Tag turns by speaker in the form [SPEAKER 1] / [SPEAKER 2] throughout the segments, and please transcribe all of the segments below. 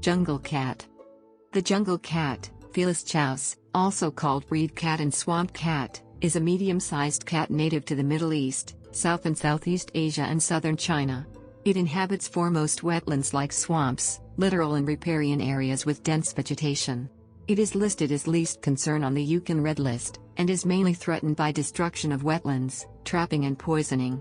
[SPEAKER 1] Jungle cat. The jungle cat, Felis chaus, also called reed cat and swamp cat, is a medium-sized cat native to the Middle East, South and Southeast Asia and southern China. It inhabits foremost wetlands like swamps, littoral and riparian areas with dense vegetation. It is listed as least concern on the IUCN Red List, and is mainly threatened by destruction of wetlands, trapping and poisoning.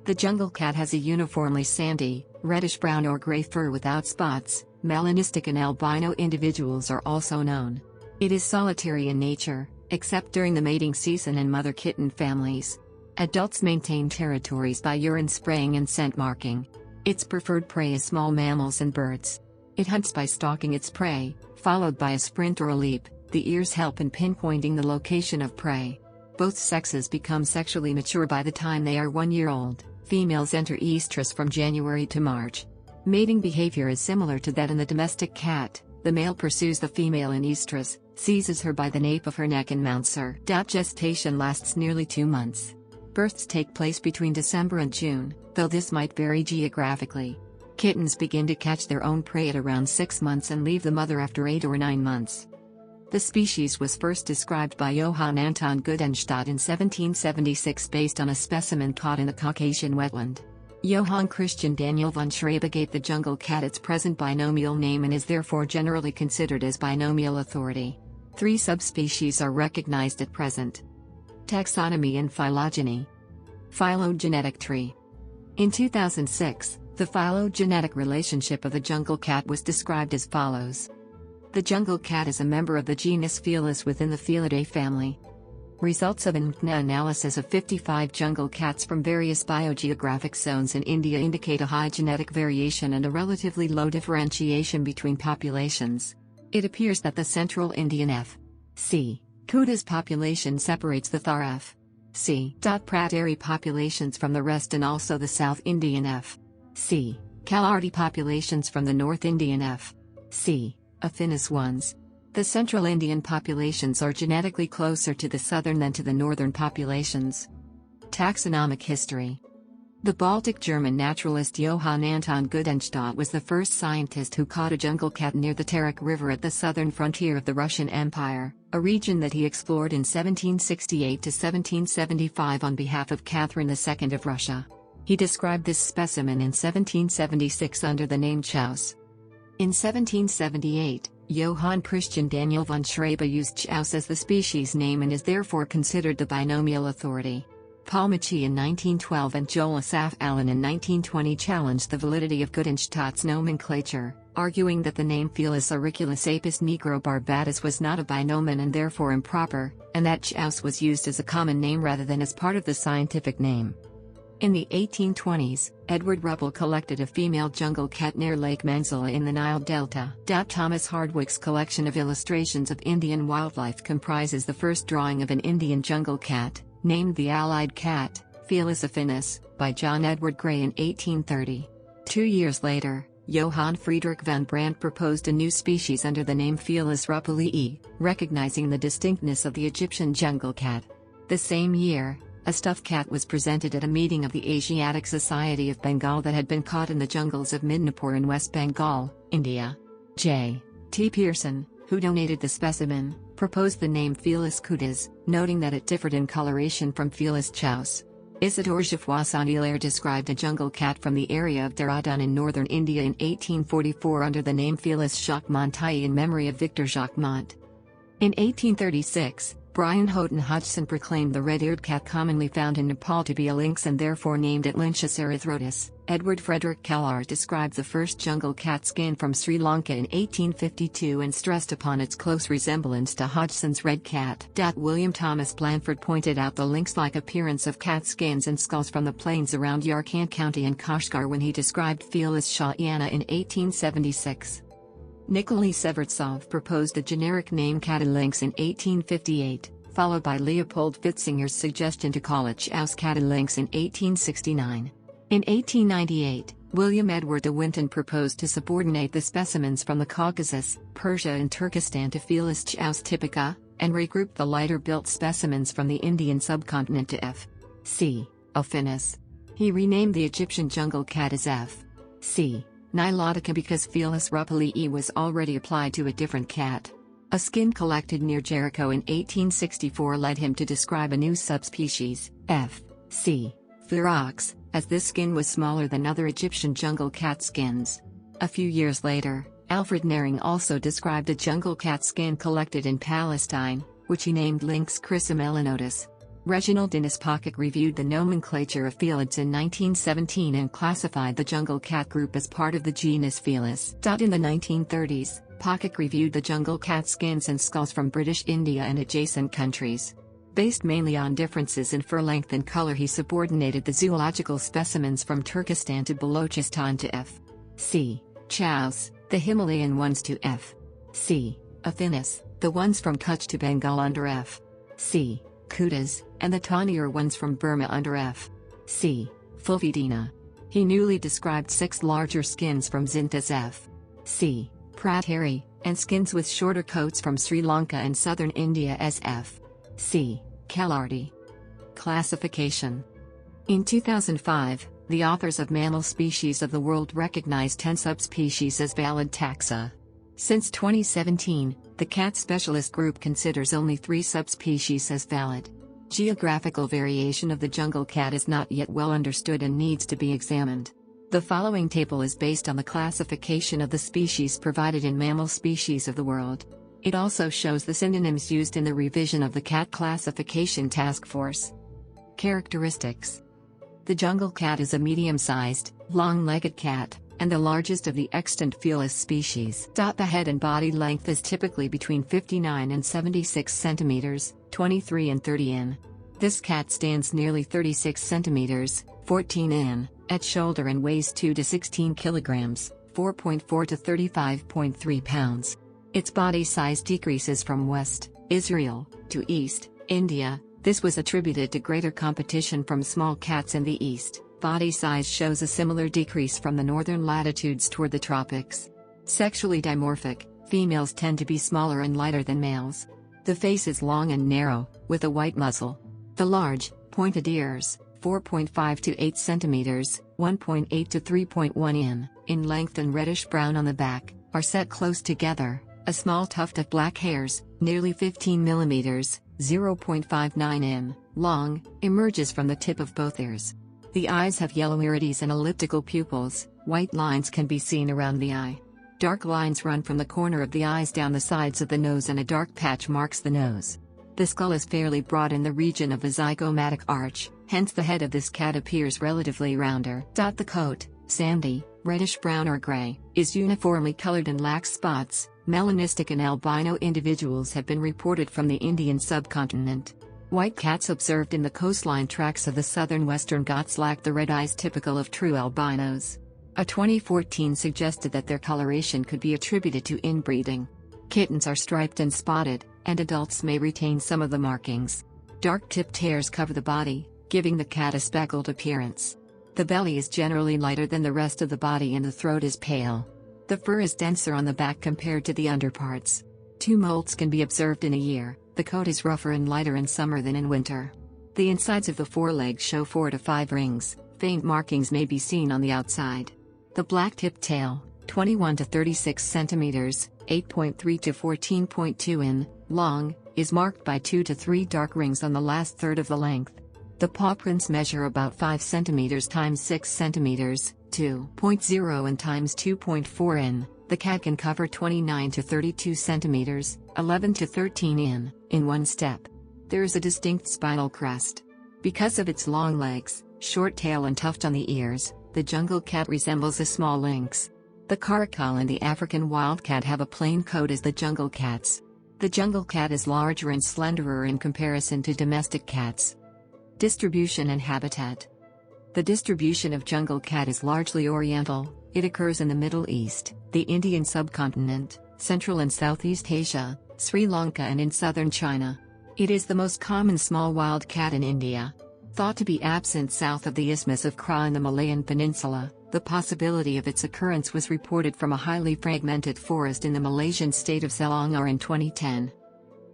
[SPEAKER 1] The jungle cat has a uniformly sandy, reddish-brown or gray fur without spots. Melanistic and albino individuals are also known. It is solitary in nature, except during the mating season and mother kitten families. Adults maintain territories by urine spraying and scent marking. Its preferred prey is small mammals and birds. It hunts by stalking its prey, followed by a sprint or a leap. The ears help in pinpointing the location of prey. Both sexes become sexually mature by the time they are 1 year old. Females enter estrus from January to March. Mating behavior is similar to that in the domestic cat. The male pursues the female in estrus, seizes her by the nape of her neck and mounts her. Gestation lasts nearly 2 months. Births take place between December and June, though this might vary geographically. Kittens begin to catch their own prey at around 6 months and leave the mother after 8 or 9 months. The species was first described by Johann Anton Gudenstadt in 1776 based on a specimen caught in a Caucasian wetland. Johann Christian Daniel von Schrabe gave the jungle cat its present binomial name and is therefore generally considered as binomial authority. 3 subspecies are recognized at present. Taxonomy and phylogeny. Phylogenetic tree. In 2006, the phylogenetic relationship of the jungle cat was described as follows. The jungle cat is a member of the genus Felis within the Felidae family. Results of an analysis of 55 jungle cats from various biogeographic zones in India indicate a high genetic variation and a relatively low differentiation between populations. It appears that the central Indian F.C. Kudas population separates the Thar F.C. Prateri populations from the rest and also the South Indian F.C. Kalarti populations from the North Indian F.C. Affinis ones. The Central Indian populations are genetically closer to the southern than to the northern populations. Taxonomic history. The Baltic German naturalist Johann Anton Gudenstadt was the first scientist who caught a jungle cat near the Terek River at the southern frontier of the Russian Empire, a region that he explored in 1768 to 1775 on behalf of Catherine II of Russia. He described this specimen in 1776 under the name chaus. In 1778, Johann Christian Daniel von Schrabe used chaus as the species name and is therefore considered the binomial authority. Paul Machi in 1912 and Joel Asaph Allen in 1920 challenged the validity of Gudenstadt's nomenclature, arguing that the name Felis auriculus apis nigrobarbatus was not a binomen and therefore improper, and that chaus was used as a common name rather than as part of the scientific name. In the 1820s, Edward Ruppel collected a female jungle cat near Lake Manzilla in the Nile Delta. Thomas Hardwick's collection of illustrations of Indian wildlife comprises the first drawing of an Indian jungle cat, named the Allied cat, Felis affinis, by John Edward Gray in 1830. 2 years later, Johann Friedrich van Brandt proposed a new species under the name Felis ruppelii, recognizing the distinctness of the Egyptian jungle cat. The same year, a stuffed cat was presented at a meeting of the Asiatic Society of Bengal that had been caught in the jungles of Midnapore in West Bengal, India. J. T. Pearson, who donated the specimen, proposed the name Felis kudas, noting that it differed in coloration from Felis chaus. Isidore Geoffroy described a jungle cat from the area of Dehradun in northern India in 1844 under the name Felis Jacquemontii in memory of Victor Jacquemont. In 1836, Brian Houghton Hodgson proclaimed the red-eared cat commonly found in Nepal to be a lynx and therefore named it Lynxus erythrotus. Edward Frederick Kellar described the first jungle cat skin from Sri Lanka in 1852 and stressed upon its close resemblance to Hodgson's red cat. William Thomas Blanford pointed out the lynx-like appearance of cat skins and skulls from the plains around Yarkand County and Kashgar when he described Felis shahyiana in 1876. Nikolai Severtsov proposed the generic name catadlynx in 1858, followed by Leopold Fitzinger's suggestion to call it chaus catadlynx in 1869. In 1898, William Edward de Winton proposed to subordinate the specimens from the Caucasus, Persia and Turkestan to Felis chaus typica, and regroup the lighter-built specimens from the Indian subcontinent to F.C. affinis. He renamed the Egyptian jungle cat as F.C. Nilotica because Felis rupilii was already applied to a different cat. A skin collected near Jericho in 1864 led him to describe a new subspecies, F. C. ferox, as this skin was smaller than other Egyptian jungle cat skins. A few years later, Alfred Nering also described a jungle cat skin collected in Palestine, which he named Lynx chrysomelanotus. Reginald Innes Pocket reviewed the nomenclature of felids in 1917 and classified the jungle cat group as part of the genus Felis. In the 1930s, Pocket reviewed the jungle cat skins and skulls from British India and adjacent countries. Based mainly on differences in fur length and color, he subordinated the zoological specimens from Turkestan to Balochistan to F. C. chaus, the Himalayan ones to F. C. affinis, the ones from Kutch to Bengal under F. C. kutas, and the tawnier ones from Burma under F. C. fulvidina. He newly described 6 larger skins from Zintas F. C. prateri, and skins with shorter coats from Sri Lanka and southern India as F. C. Kalarti. Classification. In 2005, the authors of Mammal Species of the World recognized 10 subspecies as valid taxa. Since 2017, the cat specialist group considers only 3 subspecies as valid. Geographical variation of the jungle cat is not yet well understood and needs to be examined. The following table is based on the classification of the species provided in Mammal Species of the World. It also shows the synonyms used in the revision of the Cat Classification Task Force. Characteristics. The jungle cat is a medium-sized, long-legged cat, and the largest of the extant Felis species. The head and body length is typically between 59 and 76 centimeters, 23 and 30 in. This cat stands nearly 36 centimeters, 14 in, at shoulder and weighs 2 to 16 kilograms, 4.4 to 35.3 pounds. Its body size decreases from West Israel to East India. This was attributed to greater competition from small cats in the east. Body size shows a similar decrease from the northern latitudes toward the tropics. Sexually dimorphic, females tend to be smaller and lighter than males. The face is long and narrow, with a white muzzle. The large, pointed ears, 4.5 to 8 centimeters, 1.8 to 3.1 in length and reddish-brown on the back, are set close together. A small tuft of black hairs, nearly 15 millimeters, 0.59 in, long, emerges from the tip of both ears. The eyes have yellow irides and elliptical pupils. White lines can be seen around the eye. Dark lines run from the corner of the eyes down the sides of the nose, and a dark patch marks the nose. The skull is fairly broad in the region of the zygomatic arch, hence the head of this cat appears relatively rounder. The coat, sandy, reddish-brown or gray, is uniformly colored and lacks spots. Melanistic and albino individuals have been reported from the Indian subcontinent. White cats observed in the coastline tracts of the southern Western Ghats lack the red eyes typical of true albinos. A 2014 suggested that their coloration could be attributed to inbreeding. Kittens are striped and spotted, and adults may retain some of the markings. Dark-tipped hairs cover the body, giving the cat a speckled appearance. The belly is generally lighter than the rest of the body and the throat is pale. The fur is denser on the back compared to the underparts. 2 molts can be observed in a year. The coat is rougher and lighter in summer than in winter. The insides of the forelegs show 4 to 5 rings. Faint markings may be seen on the outside. The black-tipped tail, 21 to 36 centimeters, 8.3 to 14.2 in, long, is marked by 2 to 3 dark rings on the last third of the length. The paw prints measure about 5 centimeters times 6 centimeters, 2.0 and times 2.4 in. The cat can cover 29 to 32 centimeters, 11 to 13 in one step. There is a distinct spinal crest. Because of its long legs, short tail and tuft on the ears, the jungle cat resembles a small lynx. The caracal and the African wildcat have a plain coat as the jungle cats. The jungle cat is larger and slenderer in comparison to domestic cats. Distribution and habitat. The distribution of jungle cat is largely oriental. It occurs in the Middle East, the Indian subcontinent, Central and Southeast Asia, Sri Lanka and in southern China. It is the most common small wild cat in India. Thought to be absent south of the Isthmus of Kra in the Malayan Peninsula, the possibility of its occurrence was reported from a highly fragmented forest in the Malaysian state of Selangor in 2010.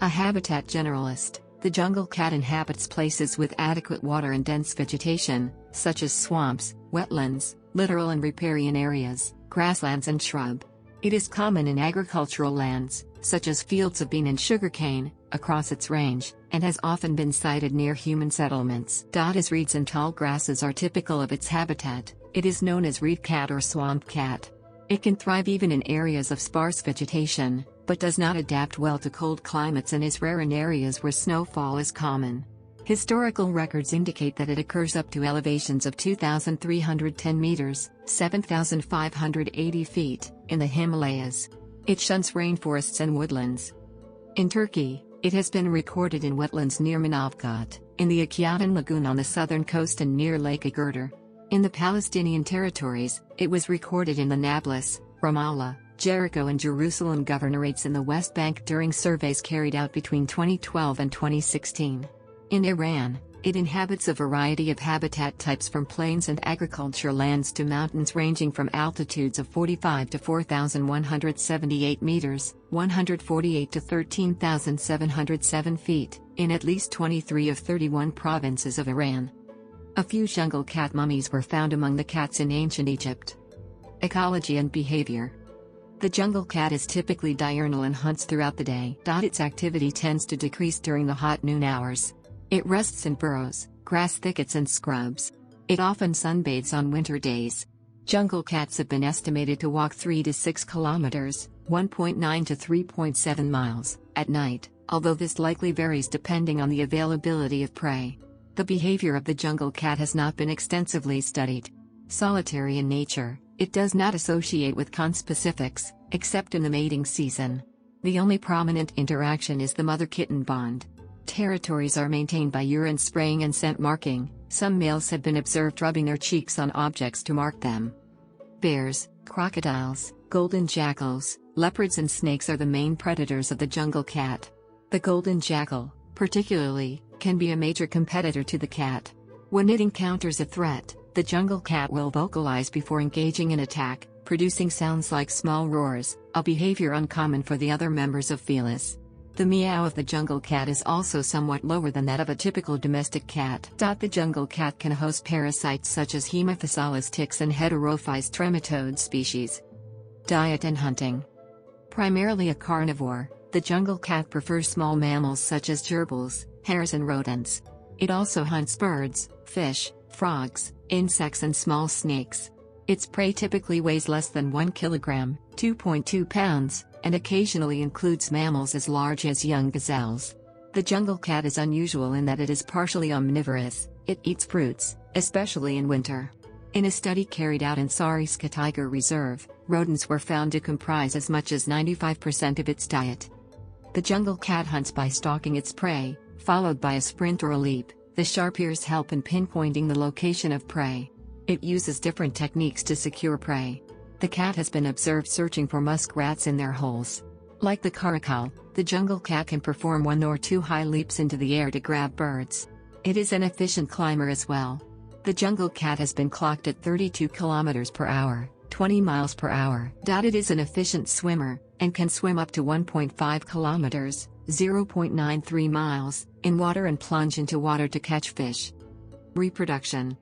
[SPEAKER 1] A habitat generalist, the jungle cat inhabits places with adequate water and dense vegetation, such as swamps, wetlands, littoral and riparian areas, grasslands and shrub. It is common in agricultural lands, such as fields of bean and sugarcane, across its range, and has often been sighted near human settlements. As reeds and tall grasses are typical of its habitat, it is known as reed cat or swamp cat. It can thrive even in areas of sparse vegetation, but does not adapt well to cold climates and is rare in areas where snowfall is common. Historical records indicate that it occurs up to elevations of 2,310 meters, 7,580 feet, in the Himalayas. It shuns rainforests and woodlands. In Turkey, it has been recorded in wetlands near Manavgat, in the Akyatan Lagoon on the southern coast and near Lake Agurdur. In the Palestinian territories, it was recorded in the Nablus, Ramallah, Jericho and Jerusalem governorates in the West Bank during surveys carried out between 2012 and 2016. In Iran, it inhabits a variety of habitat types from plains and agriculture lands to mountains ranging from altitudes of 45 to 4,178 meters, 148 to 13,707 feet, in at least 23 of 31 provinces of Iran. A few jungle cat mummies were found among the cats in ancient Egypt. Ecology and behavior. The jungle cat is typically diurnal and hunts throughout the day. Its activity tends to decrease during the hot noon hours. It rests in burrows, grass thickets and scrubs. It often sunbathes on winter days. Jungle cats have been estimated to walk 3 to 6 kilometers, 1.9 to 3.7 miles, at night, although this likely varies depending on the availability of prey. The behavior of the jungle cat has not been extensively studied. Solitary in nature, it does not associate with conspecifics, except in the mating season. The only prominent interaction is the mother-kitten bond. Territories are maintained by urine spraying and scent marking. Some males have been observed rubbing their cheeks on objects to mark them. Bears, crocodiles, golden jackals, leopards and snakes are the main predators of the jungle cat. The golden jackal, particularly, can be a major competitor to the cat. When it encounters a threat, the jungle cat will vocalize before engaging in attack, producing sounds like small roars, a behavior uncommon for the other members of Felis. The meow of the jungle cat is also somewhat lower than that of a typical domestic cat. The jungle cat can host parasites such as Haemaphysalis ticks and Heterophyes trematode species. Diet and hunting. Primarily a carnivore, the jungle cat prefers small mammals such as gerbils, hares and rodents. It also hunts birds, fish, frogs, insects and small snakes. Its prey typically weighs less than 1 kilogram, 2.2 pounds, and occasionally includes mammals as large as young gazelles. The jungle cat is unusual in that it is partially omnivorous. It eats fruits, especially in winter. In a study carried out in Sariska Tiger Reserve, rodents were found to comprise as much as 95% of its diet. The jungle cat hunts by stalking its prey, followed by a sprint or a leap. The sharp ears help in pinpointing the location of prey. It uses different techniques to secure prey. The cat has been observed searching for muskrats in their holes. Like the caracal, the jungle cat can perform 1 or 2 high leaps into the air to grab birds. It is an efficient climber as well. The jungle cat has been clocked at 32 kilometers per hour, 20 miles per hour. It is an efficient swimmer, and can swim up to 1.5 kilometers, 0.93 miles, in water and plunge into water to catch fish. Reproduction.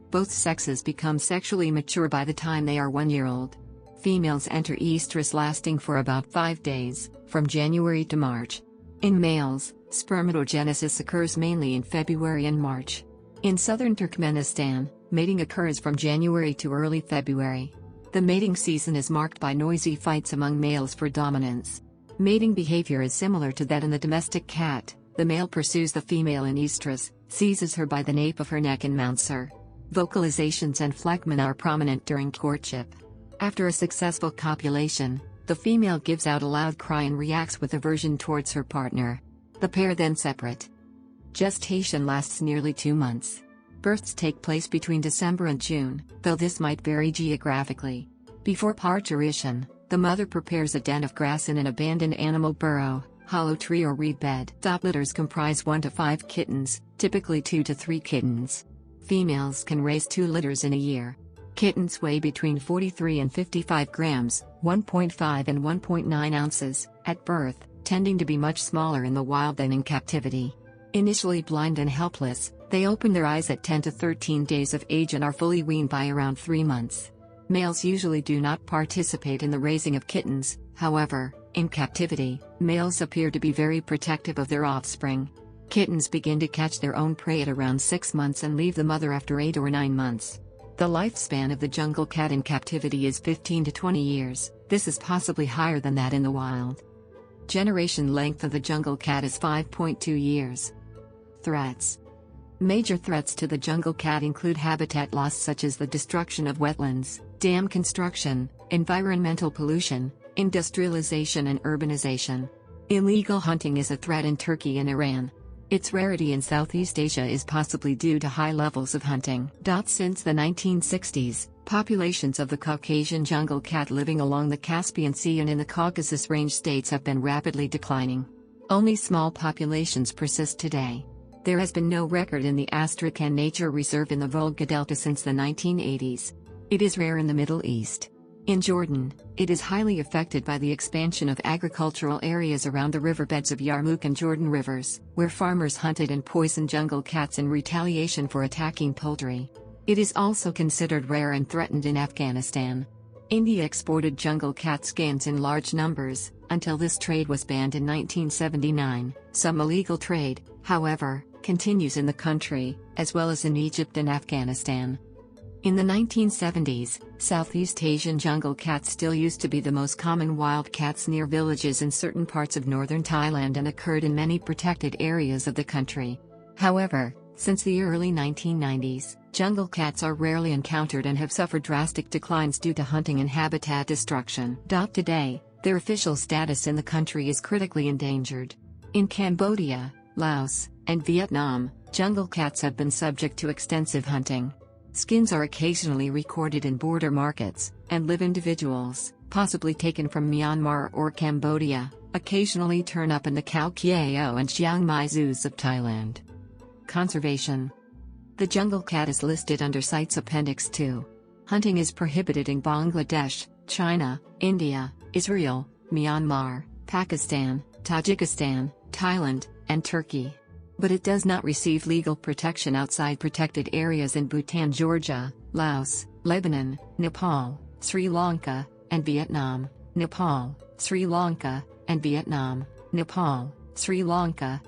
[SPEAKER 1] Both sexes become sexually mature by the time they are 1 year old. Females enter estrus lasting for about 5 days, from January to March. In males, spermatogenesis occurs mainly in February and March. In southern Turkmenistan, mating occurs from January to early February. The mating season is marked by noisy fights among males for dominance. Mating behavior is similar to that in the domestic cat. The male pursues the female in estrus, seizes her by the nape of her neck and mounts her. Vocalizations and phlegma are prominent during courtship. After a successful copulation, the female gives out a loud cry and reacts with aversion towards her partner. The pair then separate. Gestation lasts nearly 2 months. Births take place between December and June, though this might vary geographically. Before parturition, the mother prepares a den of grass in an abandoned animal burrow, hollow tree or reed bed. Litters comprise 1 to 5 kittens, typically 2 to 3 kittens. Females can raise 2 litters in a year. Kittens weigh between 43 and 55 grams, 1.5 and 1.9 ounces, at birth, tending to be much smaller in the wild than in captivity. Initially blind and helpless, They open their eyes at 10 to 13 days of age and are fully weaned by around 3 months. Males usually do not participate in the raising of kittens, however, in captivity, males appear to be very protective of their offspring. Kittens begin to catch their own prey at around 6 months and leave the mother after 8 or 9 months. The lifespan of the jungle cat in captivity is 15 to 20 years, this is possibly higher than that in the wild. Generation length of the jungle cat is 5.2 years. Threats. Major threats to the jungle cat include habitat loss such as the destruction of wetlands, dam construction, environmental pollution, industrialization and urbanization. Illegal hunting is a threat in Turkey and Iran. Its rarity in Southeast Asia is possibly due to high levels of hunting. Since the 1960s, populations of the Caucasian jungle cat living along the Caspian Sea and in the Caucasus Range states have been rapidly declining. Only small populations persist today. There has been no record in the Astrakhan Nature Reserve in the Volga Delta since the 1980s. It is rare in the Middle East. In Jordan, it is highly affected by the expansion of agricultural areas around the riverbeds of Yarmouk and Jordan rivers, where farmers hunted and poisoned jungle cats in retaliation for attacking poultry. It is also considered rare and threatened in Afghanistan. India exported jungle cat skins in large numbers, until this trade was banned in 1979. Some illegal trade, however, continues in the country, as well as in Egypt and Afghanistan. In the 1970s, Southeast Asian jungle cats still used to be the most common wild cats near villages in certain parts of northern Thailand and occurred in many protected areas of the country. However, since the early 1990s, jungle cats are rarely encountered and have suffered drastic declines due to hunting and habitat destruction. Today, their official status in the country is critically endangered. In Cambodia, Laos, and Vietnam, jungle cats have been subject to extensive hunting. Skins are occasionally recorded in border markets, and live individuals, possibly taken from Myanmar or Cambodia, occasionally turn up in the Khao Kiao and Chiang Mai zoos of Thailand. Conservation. The jungle cat is listed under CITES Appendix 2. Hunting is prohibited in Bangladesh, China, India, Israel, Myanmar, Pakistan, Tajikistan, Thailand, and Turkey. But it does not receive legal protection outside protected areas in Bhutan, Georgia, Laos, Lebanon, Nepal, Sri Lanka, and Vietnam. Nepal, Sri Lanka, and Vietnam, Nepal, Sri Lanka,